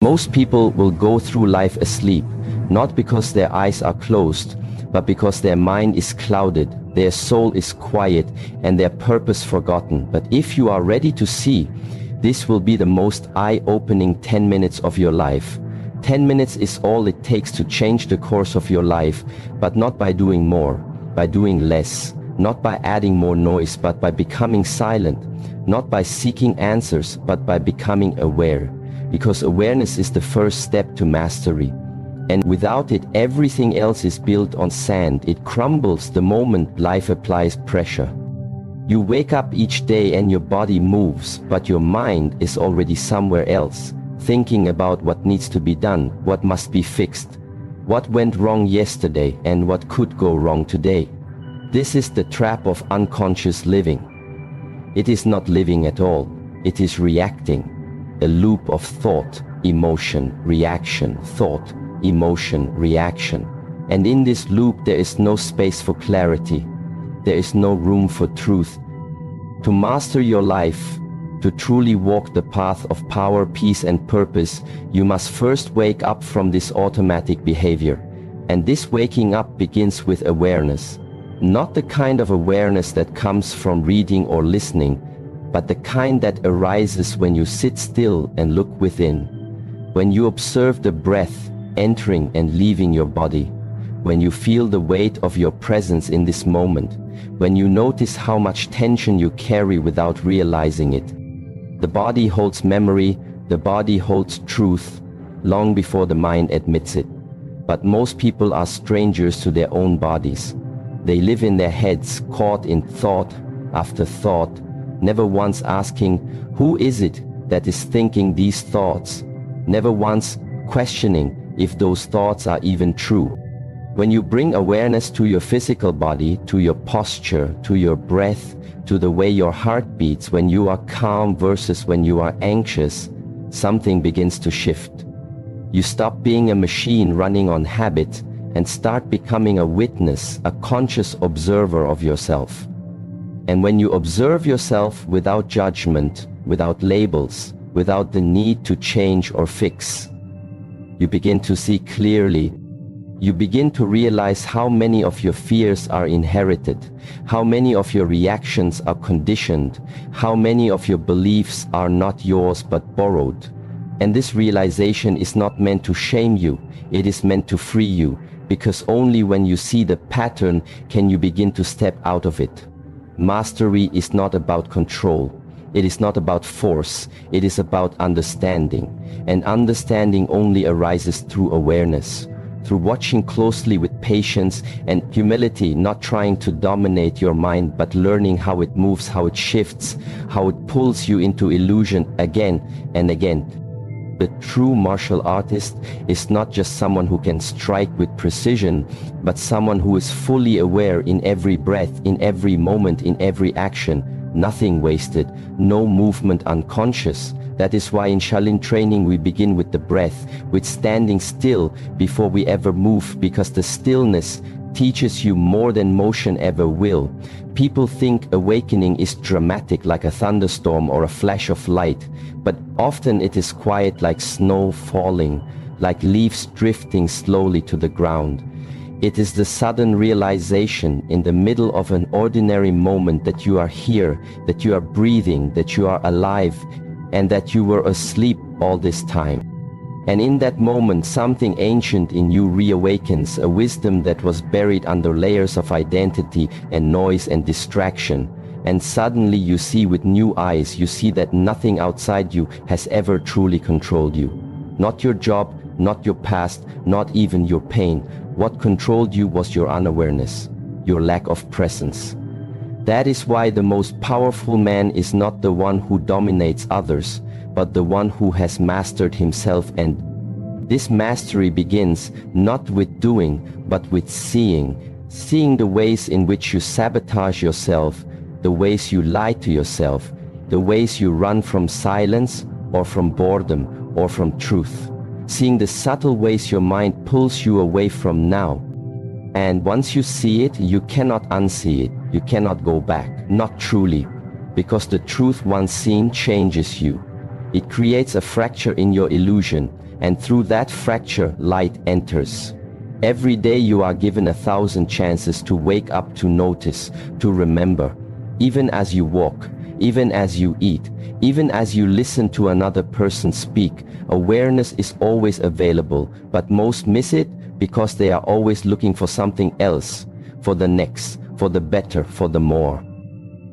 Most people will go through life asleep, not because their eyes are closed, but because their mind is clouded, their soul is quiet, and their purpose forgotten. But if you are ready to see, this will be the most eye-opening 10 minutes of your life. 10 minutes is all it takes to change the course of your life, but not by doing more, by doing less, not by adding more noise, but by becoming silent, not by seeking answers, but by becoming aware. Because awareness is the first step to mastery. And without it, everything else is built on sand. It crumbles the moment life applies pressure. You wake up each day and your body moves, but your mind is already somewhere else, thinking about what needs to be done, what must be fixed, what went wrong yesterday, and what could go wrong today. This is the trap of unconscious living. It is not living at all. It is reacting. A loop of thought, emotion, reaction, thought, emotion, reaction. And in this loop there is no space for clarity. There is no room for truth. To master your life, to truly walk the path of power, peace and purpose, you must first wake up from this automatic behavior. And this waking up begins with awareness. Not the kind of awareness that comes from reading or listening, but the kind that arises when you sit still and look within, when you observe the breath entering and leaving your body, when you feel the weight of your presence in this moment, when you notice how much tension you carry without realizing it. The body holds memory, the body holds truth, long before the mind admits it. But most people are strangers to their own bodies. They live in their heads, caught in thought after thought, never once asking, who is it that is thinking these thoughts? Never once questioning if those thoughts are even true. When you bring awareness to your physical body, to your posture, to your breath, to the way your heart beats when you are calm versus when you are anxious, something begins to shift. You stop being a machine running on habit and start becoming a witness, a conscious observer of yourself. And when you observe yourself without judgment, without labels, without the need to change or fix, you begin to see clearly. You begin to realize how many of your fears are inherited, how many of your reactions are conditioned, how many of your beliefs are not yours but borrowed. And this realization is not meant to shame you, it is meant to free you, because only when you see the pattern can you begin to step out of it. Mastery is not about control. It is not about force. It is about understanding. And understanding only arises through awareness, through watching closely with patience and humility, not trying to dominate your mind, but learning how it moves, how it shifts, how it pulls you into illusion again and again. The true martial artist is not just someone who can strike with precision, but someone who is fully aware in every breath, in every moment, in every action. Nothing wasted, no movement unconscious. That is why in Shaolin training we begin with the breath, with standing still before we ever move, because the stillness teaches you more than motion ever will. People think awakening is dramatic, like a thunderstorm or a flash of light, but often it is quiet, like snow falling, like leaves drifting slowly to the ground. It is the sudden realization in the middle of an ordinary moment that you are here, that you are breathing, that you are alive, and that you were asleep all this time. And in that moment, something ancient in you reawakens, a wisdom that was buried under layers of identity and noise and distraction. And suddenly you see with new eyes, you see that nothing outside you has ever truly controlled you. Not your job, not your past, not even your pain. What controlled you was your unawareness, your lack of presence. That is why the most powerful man is not the one who dominates others, but the one who has mastered himself. And this mastery begins not with doing, but with seeing. Seeing the ways in which you sabotage yourself, the ways you lie to yourself, the ways you run from silence or from boredom or from truth. Seeing the subtle ways your mind pulls you away from now. And once you see it, you cannot unsee it. You cannot go back, not truly, because the truth once seen changes you. It creates a fracture in your illusion, and through that fracture, light enters. Every day you are given 1,000 chances to wake up, to notice, to remember. Even as you walk, even as you eat, even as you listen to another person speak, awareness is always available, but most miss it because they are always looking for something else, for the next, for the better, for the more.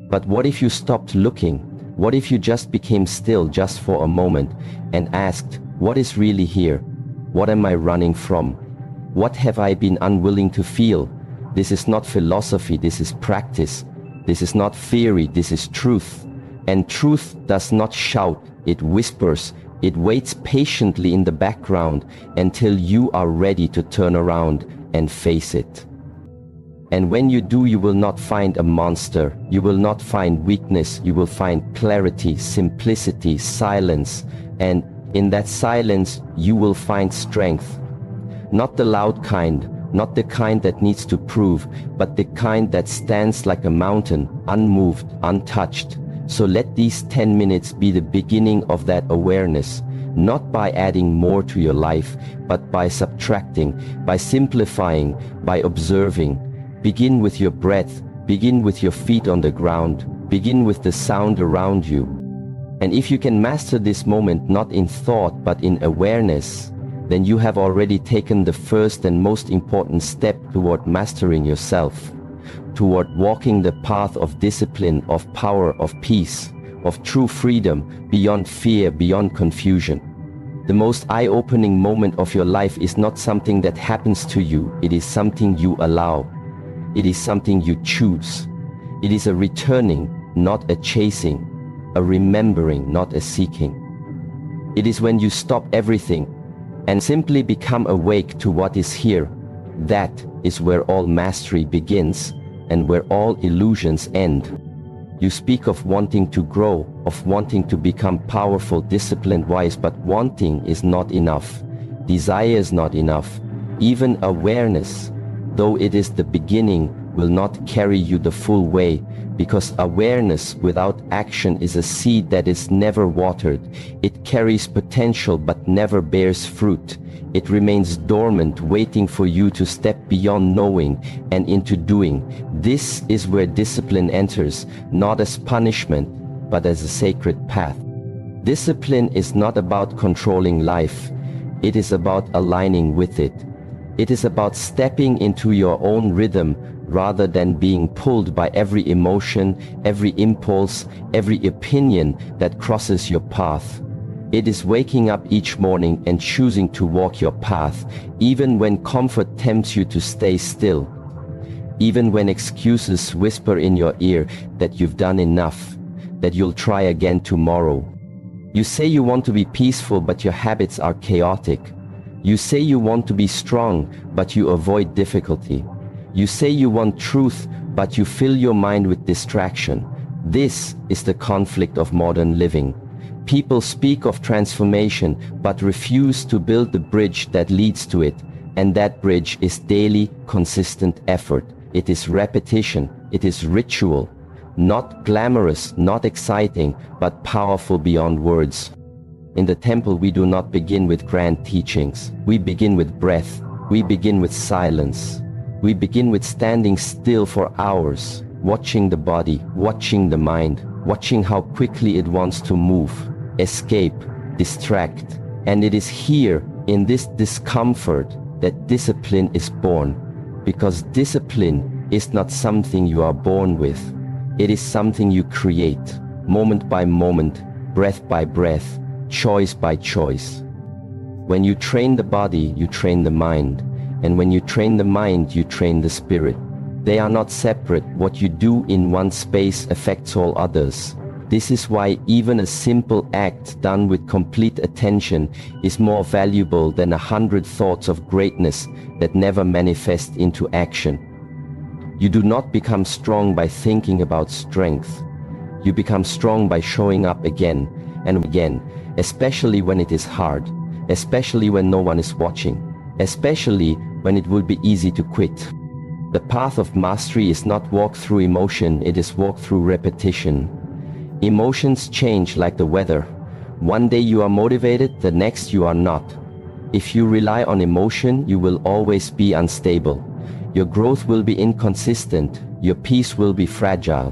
But what if you stopped looking? What if you just became still just for a moment and asked, what is really here? What am I running from? What have I been unwilling to feel? This is not philosophy, this is practice. This is not theory, this is truth. And truth does not shout, it whispers. It waits patiently in the background until you are ready to turn around and face it. And when you do, you will not find a monster, you will not find weakness, you will find clarity, simplicity, silence, and in that silence you will find strength. Not the loud kind, not the kind that needs to prove, but the kind that stands like a mountain, unmoved, untouched. So let these 10 minutes be the beginning of that awareness, not by adding more to your life, but by subtracting, by simplifying, by observing. Begin with your breath, begin with your feet on the ground, begin with the sound around you. And if you can master this moment not in thought but in awareness, then you have already taken the first and most important step toward mastering yourself, toward walking the path of discipline, of power, of peace, of true freedom, beyond fear, beyond confusion. The most eye-opening moment of your life is not something that happens to you, it is something you allow. It is something you choose. It is a returning, not a chasing, a remembering, not a seeking. It is when you stop everything and simply become awake to what is here. That is where all mastery begins and where all illusions end. You speak of wanting to grow, of wanting to become powerful, disciplined, wise, but wanting is not enough. Desire is not enough. Even awareness, though it is the beginning, will not carry you the full way, because awareness without action is a seed that is never watered. It carries potential but never bears fruit. It remains dormant, waiting for you to step beyond knowing and into doing. This is where discipline enters, not as punishment, but as a sacred path. Discipline is not about controlling life. It is about aligning with it. It is about stepping into your own rhythm rather than being pulled by every emotion, every impulse, every opinion that crosses your path. It is waking up each morning and choosing to walk your path, even when comfort tempts you to stay still. Even when excuses whisper in your ear that you've done enough, that you'll try again tomorrow. You say you want to be peaceful, but your habits are chaotic. You say you want to be strong, but you avoid difficulty. You say you want truth, but you fill your mind with distraction. This is the conflict of modern living. People speak of transformation, but refuse to build the bridge that leads to it. And that bridge is daily, consistent effort. It is repetition. It is ritual. Not glamorous, not exciting, but powerful beyond words. In the temple, we do not begin with grand teachings. We begin with breath. We begin with silence. We begin with standing still for hours, watching the body, watching the mind, watching how quickly it wants to move, escape, distract. And it is here, in this discomfort, that discipline is born. Because discipline is not something you are born with. It is something you create, moment by moment, breath by breath, choice by choice. When you train the body, you train the mind. And when you train the mind, you train the spirit. They are not separate. What you do in one space affects all others. This is why even a simple act done with complete attention is more valuable than 100 thoughts of greatness that never manifest into action. You do not become strong by thinking about strength. You become strong by showing up again and again, especially when it is hard, especially when no one is watching, especially when it would be easy to quit. The path of mastery is not walked through emotion, it is walked through repetition. Emotions change like the weather. One day you are motivated, the next you are not. If you rely on emotion, you will always be unstable. Your growth will be inconsistent. Your peace will be fragile.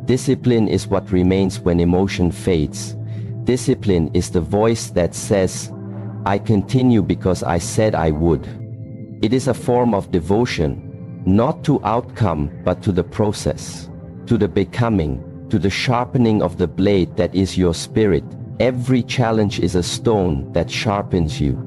Discipline is what remains when emotion fades. Discipline is the voice that says, I continue because I said I would. It is a form of devotion, not to outcome, but to the process, to the becoming, to the sharpening of the blade that is your spirit. Every challenge is a stone that sharpens you.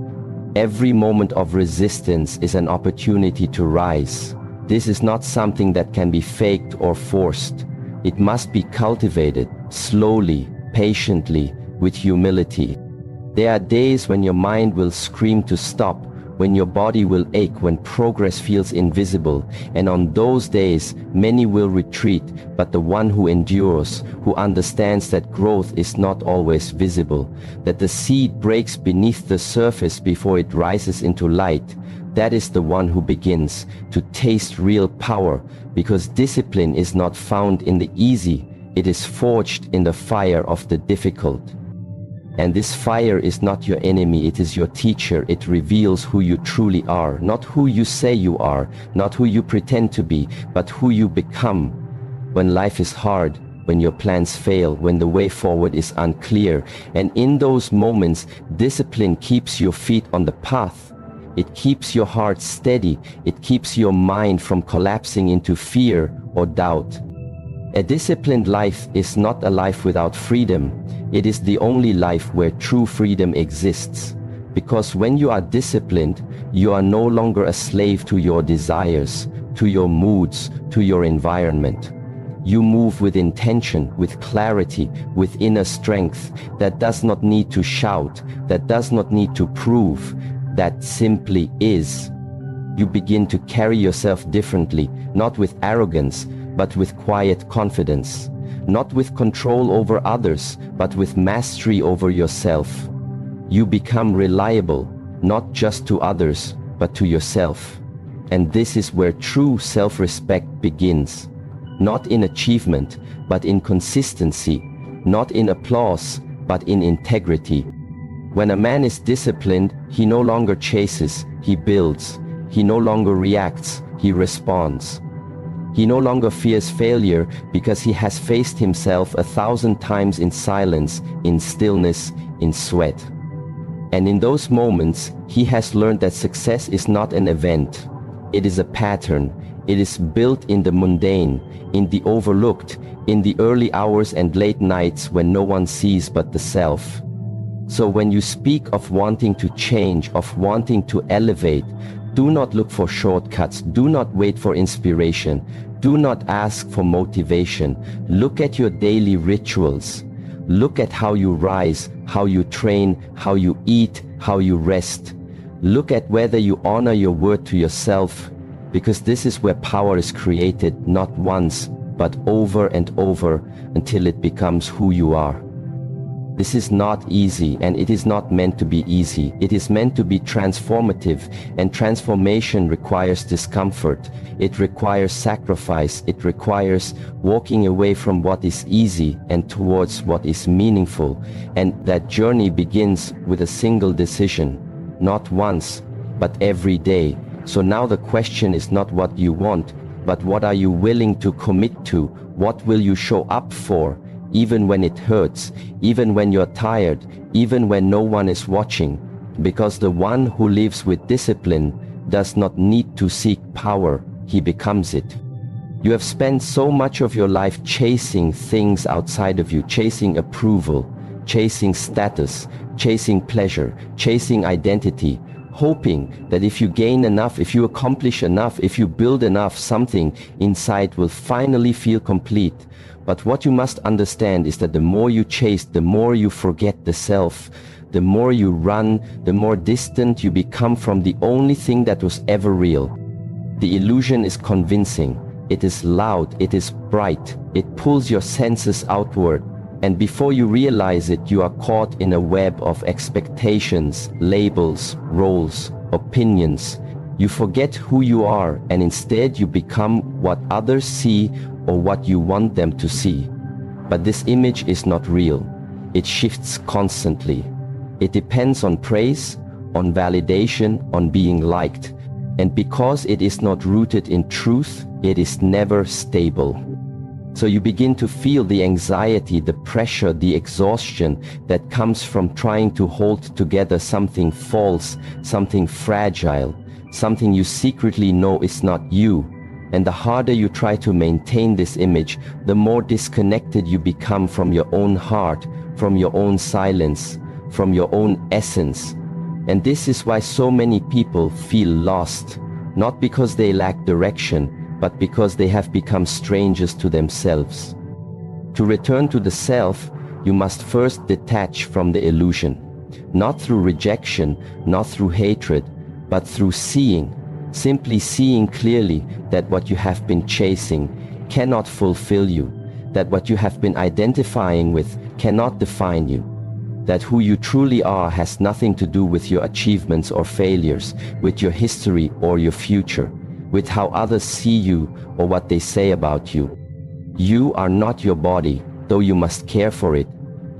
Every moment of resistance is an opportunity to rise. This is not something that can be faked or forced. It must be cultivated, slowly, patiently, with humility. There are days when your mind will scream to stop, when your body will ache, when progress feels invisible, and on those days, many will retreat, but the one who endures, who understands that growth is not always visible, that the seed breaks beneath the surface before it rises into light, that is the one who begins to taste real power, because discipline is not found in the easy, it is forged in the fire of the difficult. And this fire is not your enemy, it is your teacher. It reveals who you truly are, not who you say you are, not who you pretend to be, but who you become. When life is hard, when your plans fail, when the way forward is unclear, and in those moments, discipline keeps your feet on the path. It keeps your heart steady. It keeps your mind from collapsing into fear or doubt. A disciplined life is not a life without freedom. It is the only life where true freedom exists. Because when you are disciplined, you are no longer a slave to your desires, to your moods, to your environment. You move with intention, with clarity, with inner strength that does not need to shout, that does not need to prove, that simply is. You begin to carry yourself differently, not with arrogance, but with quiet confidence, not with control over others, but with mastery over yourself. You become reliable, not just to others, but to yourself. And this is where true self-respect begins. Not in achievement, but in consistency, not in applause, but in integrity. When a man is disciplined, he no longer chases, he builds. He no longer reacts, he responds. He no longer fears failure because he has faced himself 1,000 times in silence, in stillness, in sweat. And in those moments, he has learned that success is not an event. It is a pattern. It is built in the mundane, in the overlooked, in the early hours and late nights when no one sees but the self. So when you speak of wanting to change, of wanting to elevate, do not look for shortcuts. Do not wait for inspiration. Do not ask for motivation. Look at your daily rituals. Look at how you rise, how you train, how you eat, how you rest. Look at whether you honor your word to yourself, because this is where power is created, not once, but over and over until it becomes who you are. This is not easy, and it is not meant to be easy. It is meant to be transformative, and transformation requires discomfort. It requires sacrifice. It requires walking away from what is easy and towards what is meaningful. And that journey begins with a single decision, not once, but every day. So now the question is not what you want, but what are you willing to commit to? What will you show up for? Even when it hurts, even when you're tired, even when no one is watching. Because the one who lives with discipline does not need to seek power, he becomes it. You have spent so much of your life chasing things outside of you, chasing approval, chasing status, chasing pleasure, chasing identity, hoping that if you gain enough, if you accomplish enough, if you build enough, something inside will finally feel complete. But what you must understand is that the more you chase, the more you forget the self. The more you run, the more distant you become from the only thing that was ever real. The illusion is convincing. It is loud. It is bright. It pulls your senses outward. And before you realize it, you are caught in a web of expectations, labels, roles, opinions. You forget who you are, and instead you become what others see or what you want them to see. But this image is not real. It shifts constantly. It depends on praise on validation, on being liked. And because it is not rooted in truth, it is never stable. So you begin to feel the anxiety, the pressure, the exhaustion that comes from trying to hold together something false, something fragile, something you secretly know is not you. And the harder you try to maintain this image, the more disconnected you become from your own heart, from your own silence, from your own essence. And this is why so many people feel lost, not because they lack direction, but because they have become strangers to themselves. To return to the self, you must first detach from the illusion, not through rejection, not through hatred, but through seeing, simply seeing clearly that what you have been chasing cannot fulfill you, that what you have been identifying with cannot define you, that who you truly are has nothing to do with your achievements or failures, with your history or your future, with how others see you or what they say about you. You are not your body, though you must care for it.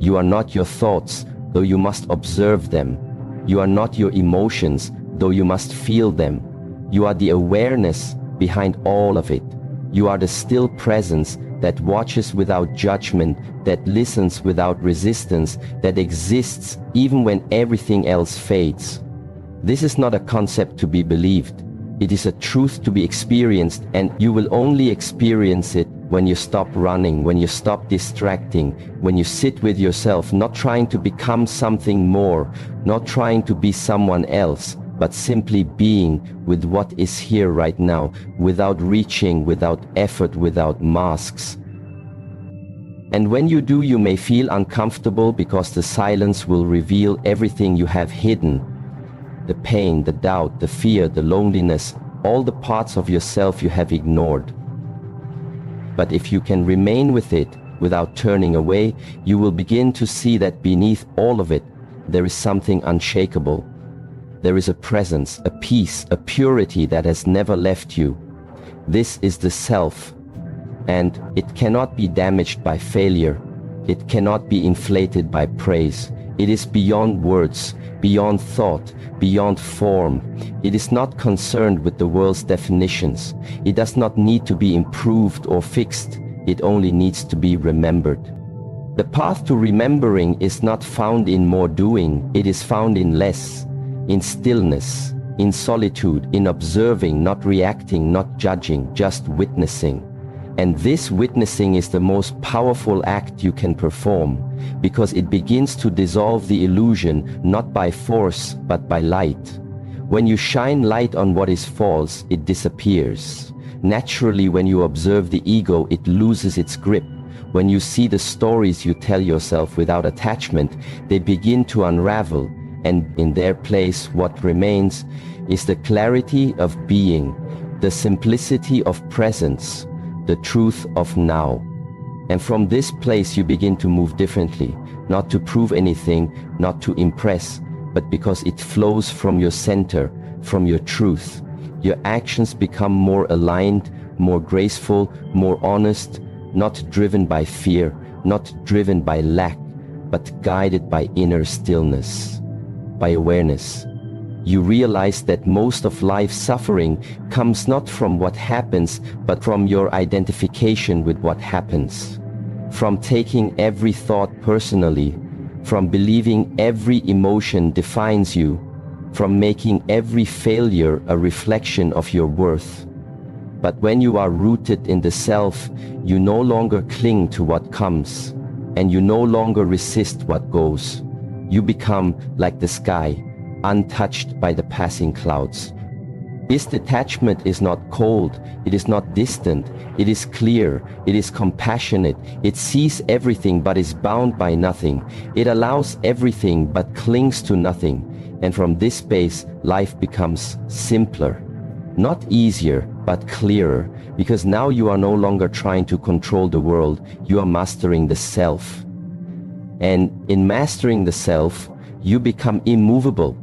You are not your thoughts, though you must observe them. You are not your emotions, though you must feel them. You are the awareness behind all of it. You are the still presence that watches without judgment, that listens without resistance, that exists even when everything else fades. This is not a concept to be believed. It is a truth to be experienced, and you will only experience it when you stop running, when you stop distracting, when you sit with yourself, not trying to become something more, not trying to be someone else, but simply being with what is here right now, without reaching, without effort, without masks. And when you do, you may feel uncomfortable because the silence will reveal everything you have hidden. The pain, the doubt, the fear, the loneliness, all the parts of yourself you have ignored. But if you can remain with it without turning away, you will begin to see that beneath all of it, there is something unshakable. There is a presence, a peace, a purity that has never left you. This is the self, and it cannot be damaged by failure. It cannot be inflated by praise. It is beyond words, beyond thought, beyond form. It is not concerned with the world's definitions. It does not need to be improved or fixed. It only needs to be remembered. The path to remembering is not found in more doing. It is found in less, in stillness, in solitude, in observing, not reacting, not judging, just witnessing. And this witnessing is the most powerful act you can perform, because it begins to dissolve the illusion not by force but by light. When you shine light on what is false, it disappears. Naturally, when you observe the ego, it loses its grip. When you see the stories you tell yourself without attachment, they begin to unravel, and in their place what remains is the clarity of being, the simplicity of presence, the truth of now. And from this place you begin to move differently, not to prove anything, not to impress, but because it flows from your center, from your truth. Your actions become more aligned, more graceful, more honest, not driven by fear, not driven by lack, but guided by inner stillness, by awareness. You realize that most of life's suffering comes not from what happens, but from your identification with what happens. From taking every thought personally, from believing every emotion defines you, from making every failure a reflection of your worth. But when you are rooted in the self, you no longer cling to what comes, and you no longer resist what goes. You become like the sky, untouched by the passing clouds. This detachment is not cold, it is not distant, it is clear, it is compassionate, it sees everything but is bound by nothing. It allows everything but clings to nothing. And from this space, life becomes simpler. Not easier, but clearer, because now you are no longer trying to control the world, you are mastering the self. And in mastering the self, you become immovable,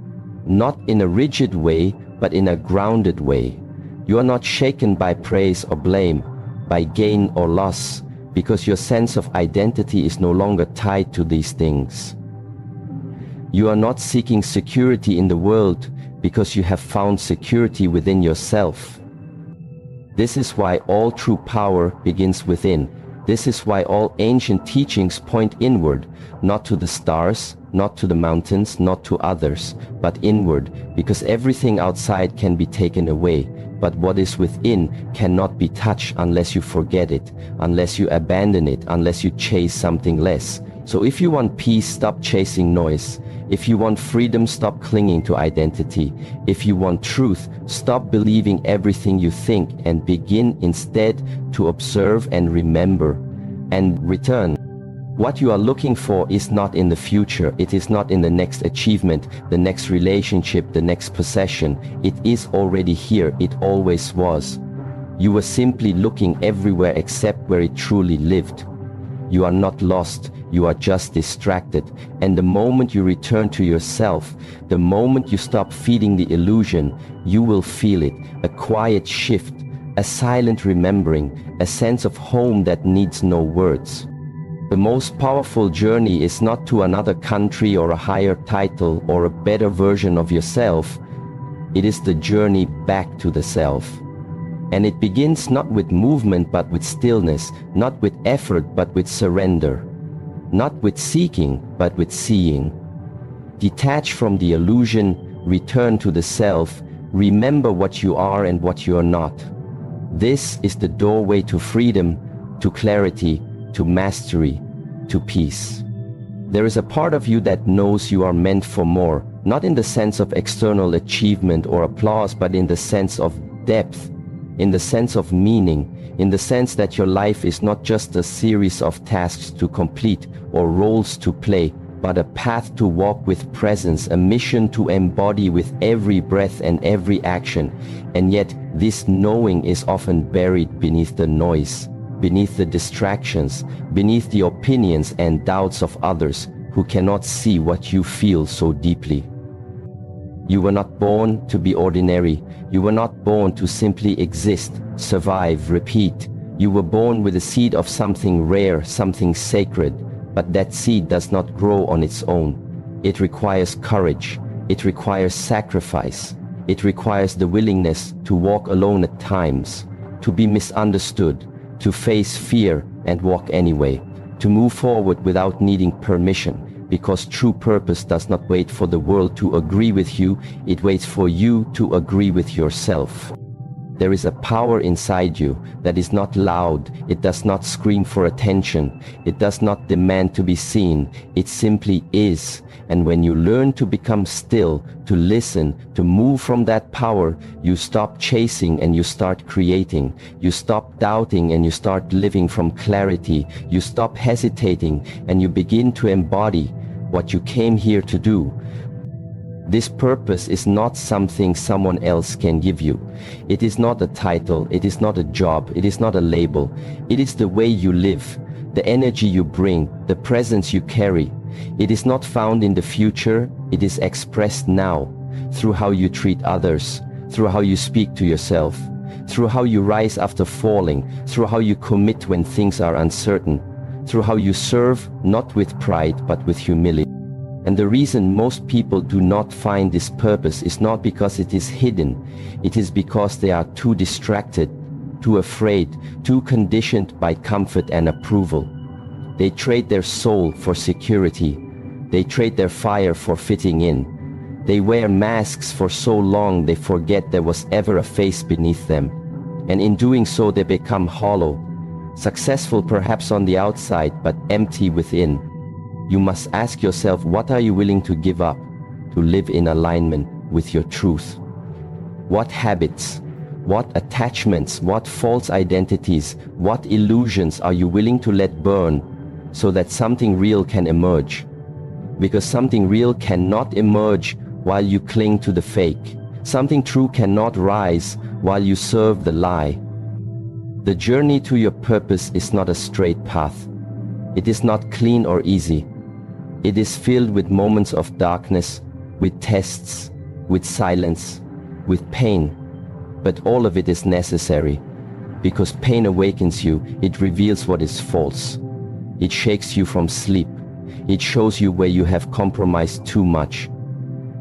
not in a rigid way, but in a grounded way. You are not shaken by praise or blame, by gain or loss, because your sense of identity is no longer tied to these things. You are not seeking security in the world because you have found security within yourself. This is why all true power begins within. This is why all ancient teachings point inward, not to the stars, not to the mountains, not to others, but inward, because everything outside can be taken away, but what is within cannot be touched unless you forget it, unless you abandon it, unless you chase something less. So if you want peace, stop chasing noise. If you want freedom, stop clinging to identity. If you want truth, stop believing everything you think and begin instead to observe and remember and return. What you are looking for is not in the future. It is not in the next achievement, the next relationship, the next possession. It is already here. It always was. You were simply looking everywhere except where it truly lived. You are not lost. You are just distracted. And the moment you return to yourself, the moment you stop feeding the illusion, you will feel it. A quiet shift, a silent remembering, a sense of home that needs no words. The most powerful journey is not to another country or a higher title or a better version of yourself. It is the journey back to the self. And it begins not with movement but with stillness, not with effort but with surrender, not with seeking but with seeing. Detach from the illusion, return to the self, remember what you are and what you are not. This is the doorway to freedom, to clarity, to mastery, to peace. There is a part of you that knows you are meant for more, not in the sense of external achievement or applause, but in the sense of depth, in the sense of meaning, in the sense that your life is not just a series of tasks to complete or roles to play, but a path to walk with presence, a mission to embody with every breath and every action. And yet, this knowing is often buried beneath the noise, beneath the distractions, beneath the opinions and doubts of others who cannot see what you feel so deeply. You were not born to be ordinary. You were not born to simply exist, survive, repeat. You were born with a seed of something rare, something sacred. But that seed does not grow on its own. It requires courage. It requires sacrifice. It requires the willingness to walk alone at times, to be misunderstood, to face fear and walk anyway, to move forward without needing permission. Because true purpose does not wait for the world to agree with you, it waits for you to agree with yourself. There is a power inside you that is not loud, it does not scream for attention, it does not demand to be seen, it simply is. And when you learn to become still, to listen, to move from that power, you stop chasing and you start creating. You stop doubting and you start living from clarity. You stop hesitating and you begin to embody what you came here to do. This purpose is not something someone else can give you. It is not a title, it is not a job, it is not a label. It is the way you live, the energy you bring, the presence you carry. It is not found in the future, it is expressed now, through how you treat others, through how you speak to yourself, through how you rise after falling, through how you commit when things are uncertain, through how you serve not with pride but with humility. And the reason most people do not find this purpose is not because it is hidden. It is because they are too distracted, too afraid, too conditioned by comfort and approval. They trade their soul for security. They trade their fire for fitting in. They wear masks for so long they forget there was ever a face beneath them. And in doing so they become hollow, successful perhaps on the outside but empty within. You must ask yourself, what are you willing to give up to live in alignment with your truth? What habits, what attachments, what false identities, what illusions are you willing to let burn so that something real can emerge? Because something real cannot emerge while you cling to the fake. Something true cannot rise while you serve the lie. The journey to your purpose is not a straight path. It is not clean or easy. It is filled with moments of darkness, with tests, with silence, with pain. But all of it is necessary, because pain awakens you, it reveals what is false. It shakes you from sleep. It shows you where you have compromised too much.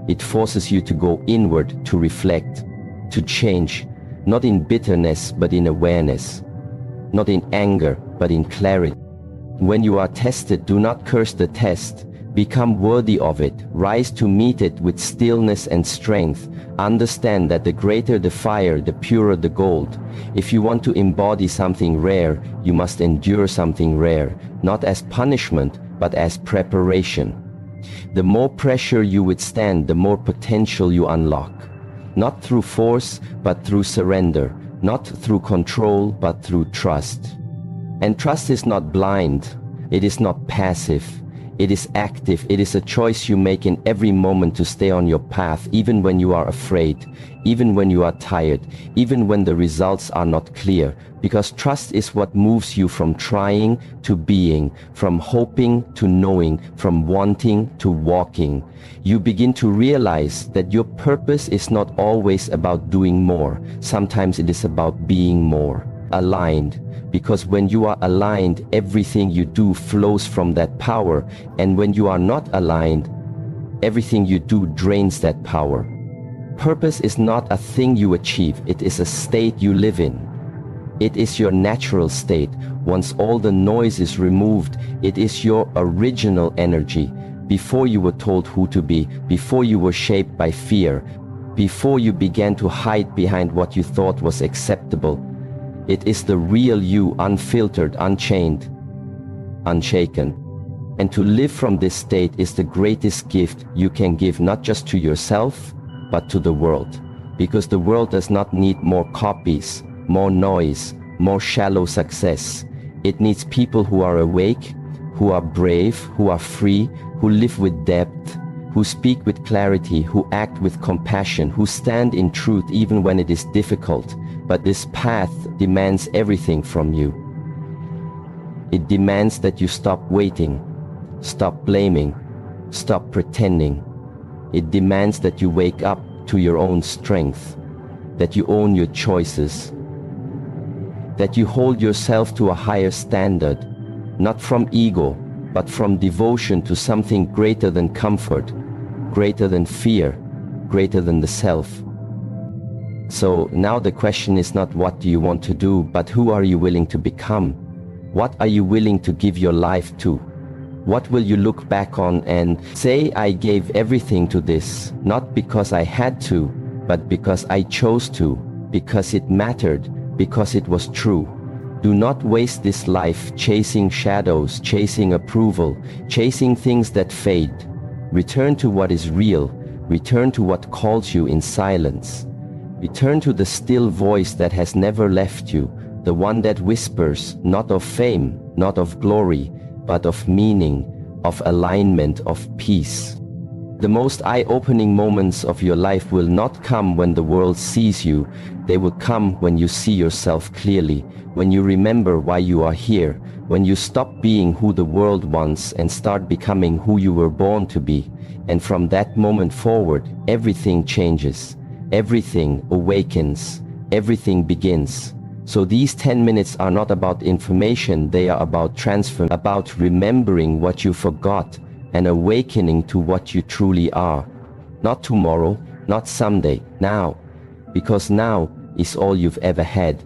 It forces you to go inward, to reflect, to change, not in bitterness but in awareness, not in anger but in clarity. When you are tested, do not curse the test. Become worthy of it. Rise to meet it with stillness and strength. Understand that the greater the fire, the purer the gold. If you want to embody something rare, you must endure something rare, not as punishment, but as preparation. The more pressure you withstand, the more potential you unlock. Not through force, but through surrender. Not through control, but through trust. And trust is not blind. It is not passive. It is active. It is a choice you make in every moment to stay on your path, even when you are afraid, even when you are tired, even when the results are not clear. Because trust is what moves you from trying to being, from hoping to knowing, from wanting to walking. You begin to realize that your purpose is not always about doing more. Sometimes it is about being more aligned. Because when you are aligned, everything you do flows from that power. And when you are not aligned, everything you do drains that power. Purpose is not a thing you achieve. It is a state you live in. It is your natural state. Once all the noise is removed, it is your original energy. Before you were told who to be, before you were shaped by fear, before you began to hide behind what you thought was acceptable. It is the real you, unfiltered, unchained, unshaken. And to live from this state is the greatest gift you can give, not just to yourself, but to the world. Because the world does not need more copies, more noise, more shallow success. It needs people who are awake, who are brave, who are free, who live with depth, who speak with clarity, who act with compassion, who stand in truth even when it is difficult. But this path demands everything from you. It demands that you stop waiting, stop blaming, stop pretending. It demands that you wake up to your own strength, that you own your choices, that you hold yourself to a higher standard, not from ego, but from devotion to something greater than comfort, greater than fear, greater than the self. So now the question is not what do you want to do, but who are you willing to become? What are you willing to give your life to? What will you look back on and say, I gave everything to this, not because I had to, but because I chose to, because it mattered, because it was true. Do not waste this life chasing shadows, chasing approval, chasing things that fade. Return to what is real. Return to what calls you in silence. Return to the still voice that has never left you, the one that whispers, not of fame, not of glory, but of meaning, of alignment, of peace. The most eye-opening moments of your life will not come when the world sees you. They will come when you see yourself clearly, when you remember why you are here, when you stop being who the world wants and start becoming who you were born to be. And from that moment forward, everything changes. Everything awakens, everything begins. So these 10 minutes are not about information, they are about transfer, about remembering what you forgot and awakening to what you truly are. Not tomorrow, not someday, now. Because now is all you've ever had.